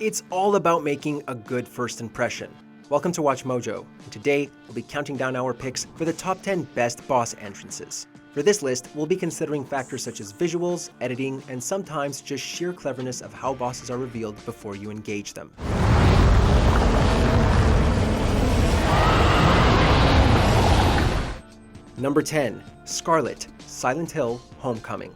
It's all about making a good first impression. Welcome to Watch Mojo, and today we'll be counting down our picks for the top 10 best boss entrances. For this list, we'll be considering factors such as visuals, editing, and sometimes just sheer cleverness of how bosses are revealed before you engage them. Number 10. Scarlet, Silent Hill Homecoming.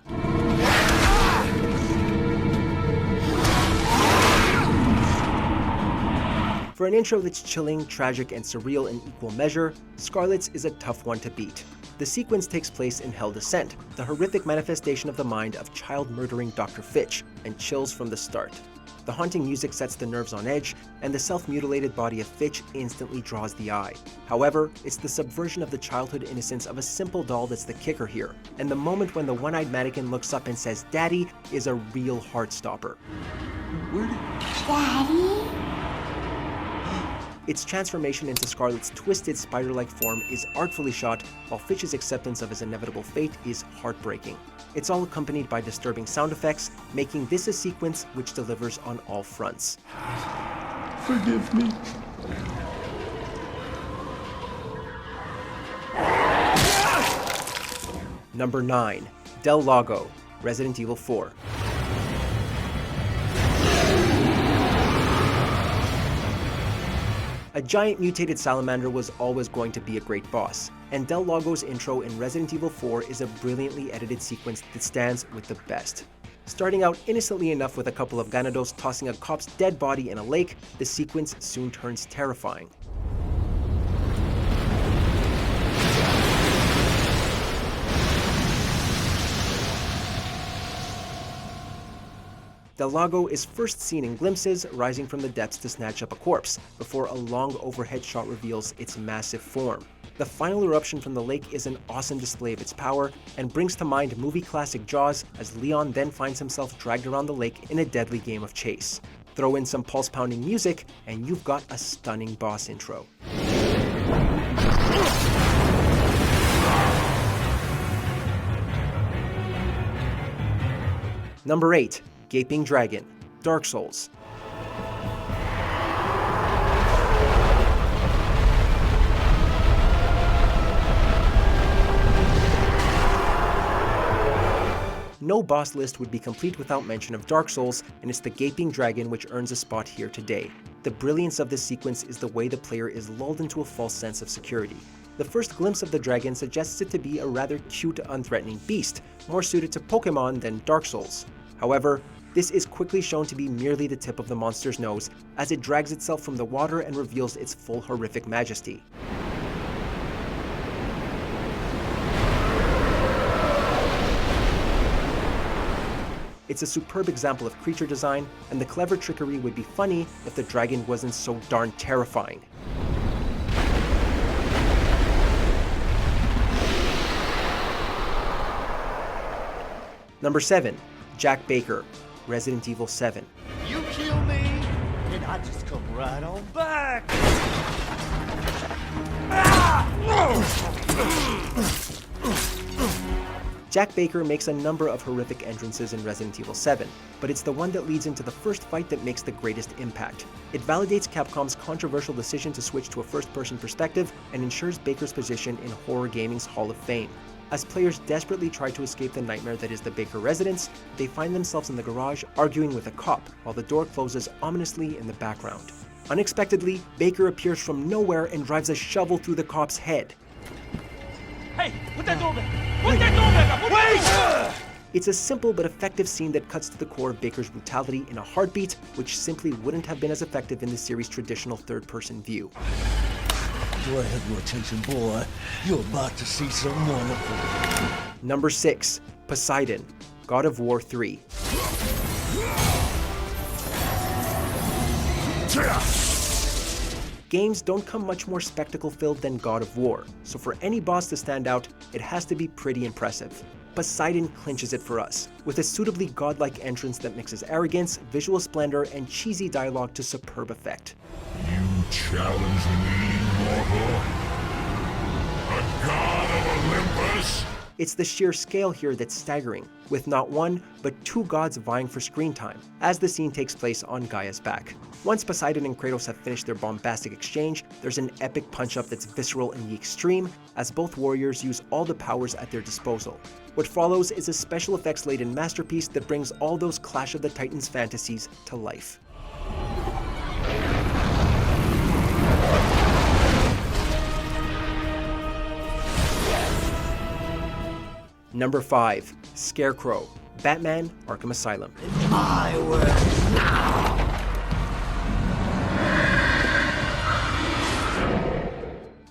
For an intro that's chilling, tragic, and surreal in equal measure, Scarlet's is a tough one to beat. The sequence takes place in Hell Descent, the horrific manifestation of the mind of child-murdering Dr. Fitch, and chills from the start. The haunting music sets the nerves on edge, and the self-mutilated body of Fitch instantly draws the eye. However, it's the subversion of the childhood innocence of a simple doll that's the kicker here, and the moment when the one-eyed mannequin looks up and says "Daddy" is a real heart-stopper. Daddy? Its transformation into Scarlet's twisted spider-like form is artfully shot, while Fitch's acceptance of his inevitable fate is heartbreaking. It's all accompanied by disturbing sound effects, making this a sequence which delivers on all fronts. Forgive me. Number 9. Del Lago, Resident Evil 4. A giant mutated salamander was always going to be a great boss, and Del Lago's intro in Resident Evil 4 is a brilliantly edited sequence that stands with the best. Starting out innocently enough with a couple of Ganados tossing a cop's dead body in a lake, the sequence soon turns terrifying. Del Lago is first seen in glimpses, rising from the depths to snatch up a corpse, before a long overhead shot reveals its massive form. The final eruption from the lake is an awesome display of its power, and brings to mind movie classic Jaws as Leon then finds himself dragged around the lake in a deadly game of chase. Throw in some pulse-pounding music, and you've got a stunning boss intro. Number 8. Gaping Dragon, Dark Souls. No boss list would be complete without mention of Dark Souls, and it's the Gaping Dragon which earns a spot here today. The brilliance of this sequence is the way the player is lulled into a false sense of security. The first glimpse of the dragon suggests it to be a rather cute, unthreatening beast, more suited to Pokemon than Dark Souls. However, this is quickly shown to be merely the tip of the monster's nose, as it drags itself from the water and reveals its full horrific majesty. It's a superb example of creature design, and the clever trickery would be funny if the dragon wasn't so darn terrifying. Number 7. Jack Baker, Resident Evil 7. You kill me, and I just come right on back. Jack Baker makes a number of horrific entrances in Resident Evil 7, but it's the one that leads into the first fight that makes the greatest impact. It validates Capcom's controversial decision to switch to a first-person perspective and ensures Baker's position in horror gaming's Hall of Fame. As players desperately try to escape the nightmare that is the Baker residence, they find themselves in the garage arguing with a cop while the door closes ominously in the background. Unexpectedly, Baker appears from nowhere and drives a shovel through the cop's head. Hey, put that door back! Put that door back! Wait! It's a simple but effective scene that cuts to the core of Baker's brutality in a heartbeat, which simply wouldn't have been as effective in the series' traditional third-person view. Do I have your attention, boy? You're about to see something wonderful. Number 6. Poseidon, God of War 3. Games don't come much more spectacle-filled than God of War, so for any boss to stand out, it has to be pretty impressive. Poseidon clinches it for us, with a suitably godlike entrance that mixes arrogance, visual splendor, and cheesy dialogue to superb effect. You challenge me, mortal? A god of Olympus? It's the sheer scale here that's staggering, with not one, but two gods vying for screen time, as the scene takes place on Gaia's back. Once Poseidon and Kratos have finished their bombastic exchange, there's an epic punch-up that's visceral in the extreme, as both warriors use all the powers at their disposal. What follows is a special effects-laden masterpiece that brings all those Clash of the Titans fantasies to life. Number 5. Scarecrow, Batman: Arkham Asylum. My word now!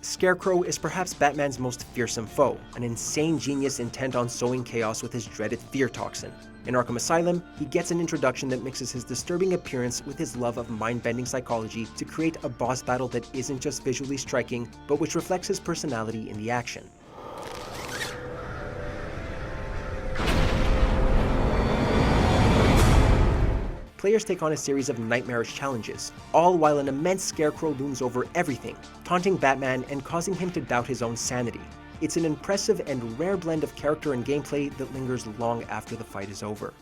Scarecrow is perhaps Batman's most fearsome foe, an insane genius intent on sowing chaos with his dreaded fear toxin. In Arkham Asylum, he gets an introduction that mixes his disturbing appearance with his love of mind-bending psychology to create a boss battle that isn't just visually striking, but which reflects his personality in the action. Players take on a series of nightmarish challenges, all while an immense Scarecrow looms over everything, taunting Batman and causing him to doubt his own sanity. It's an impressive and rare blend of character and gameplay that lingers long after the fight is over.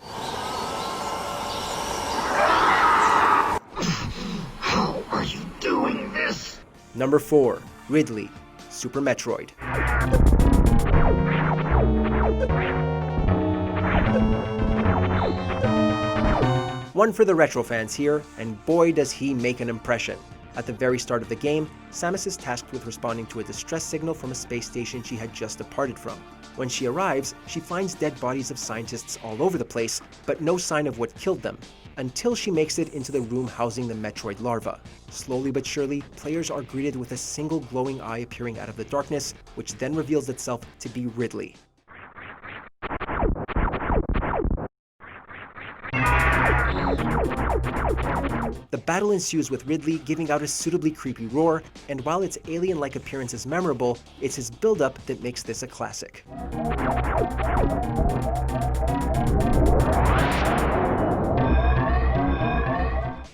How are you doing this? Number 4. Ridley, Super Metroid. One for the retro fans here, and boy does he make an impression. At the very start of the game, Samus is tasked with responding to a distress signal from a space station she had just departed from. When she arrives, she finds dead bodies of scientists all over the place, but no sign of what killed them, until she makes it into the room housing the Metroid larva. Slowly but surely, players are greeted with a single glowing eye appearing out of the darkness, which then reveals itself to be Ridley. The battle ensues with Ridley giving out a suitably creepy roar, and while its alien-like appearance is memorable, it's his build-up that makes this a classic.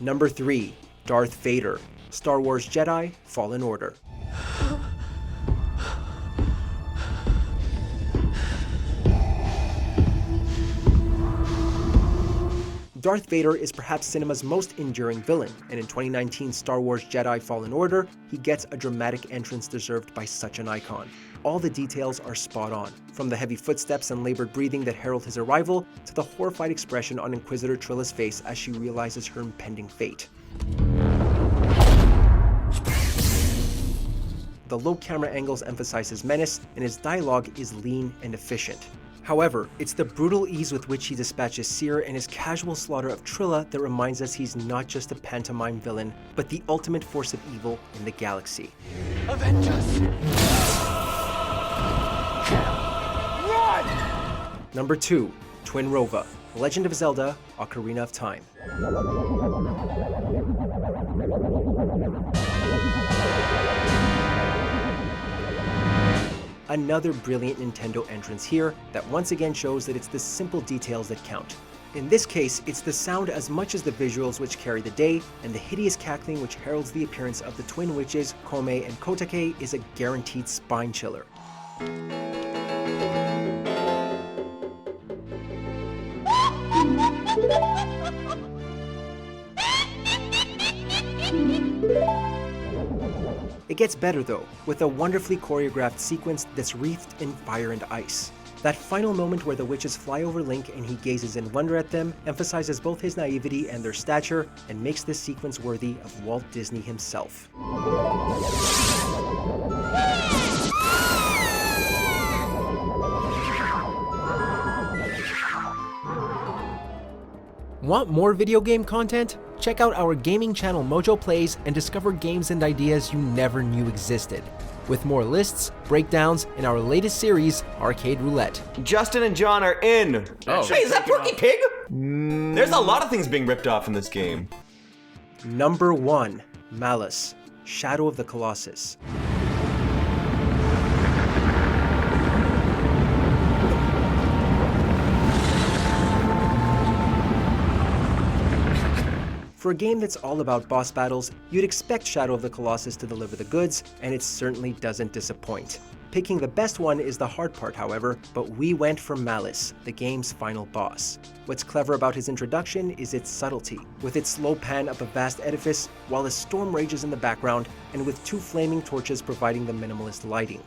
Number 3. Darth Vader, Star Wars Jedi: Fallen Order. Darth Vader is perhaps cinema's most enduring villain, and in 2019's Star Wars Jedi: Fallen Order, he gets a dramatic entrance deserved by such an icon. All the details are spot on, from the heavy footsteps and labored breathing that herald his arrival, to the horrified expression on Inquisitor Trilla's face as she realizes her impending fate. The low camera angles emphasize his menace, and his dialogue is lean and efficient. However, it's the brutal ease with which he dispatches Seer and his casual slaughter of Trilla that reminds us he's not just a pantomime villain, but the ultimate force of evil in the galaxy. Avengers! Run! Number 2. Twinrova, Legend of Zelda: Ocarina of Time. Another brilliant Nintendo entrance here that once again shows that it's the simple details that count. In this case, it's the sound as much as the visuals which carry the day, and the hideous cackling which heralds the appearance of the twin witches, Kome and Kotake, is a guaranteed spine chiller. It gets better though, with a wonderfully choreographed sequence that's wreathed in fire and ice. That final moment where the witches fly over Link and he gazes in wonder at them emphasizes both his naivety and their stature, and makes this sequence worthy of Walt Disney himself. Want more video game content? Check out our gaming channel Mojo Plays and discover games and ideas you never knew existed. With more lists, breakdowns, and our latest series, Arcade Roulette. Justin and John are in. Oh. Hey, is that Porky Pig? There's a lot of things being ripped off in this game. Number 1. Malice, Shadow of the Colossus. For a game that's all about boss battles, you'd expect Shadow of the Colossus to deliver the goods, and it certainly doesn't disappoint. Picking the best one is the hard part, however, but we went for Malice, the game's final boss. What's clever about his introduction is its subtlety, with its slow pan up a vast edifice while a storm rages in the background, and with 2 flaming torches providing the minimalist lighting.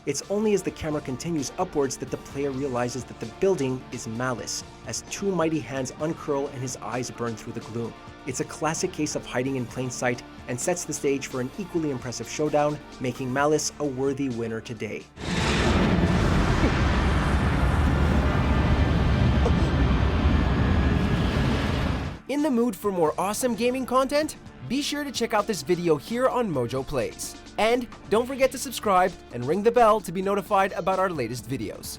It's only as the camera continues upwards that the player realizes that the building is Malice, as 2 mighty hands uncurl and his eyes burn through the gloom. It's a classic case of hiding in plain sight and sets the stage for an equally impressive showdown, making Malice a worthy winner today. In the mood for more awesome gaming content? Be sure to check out this video here on Mojo Plays. And don't forget to subscribe and ring the bell to be notified about our latest videos.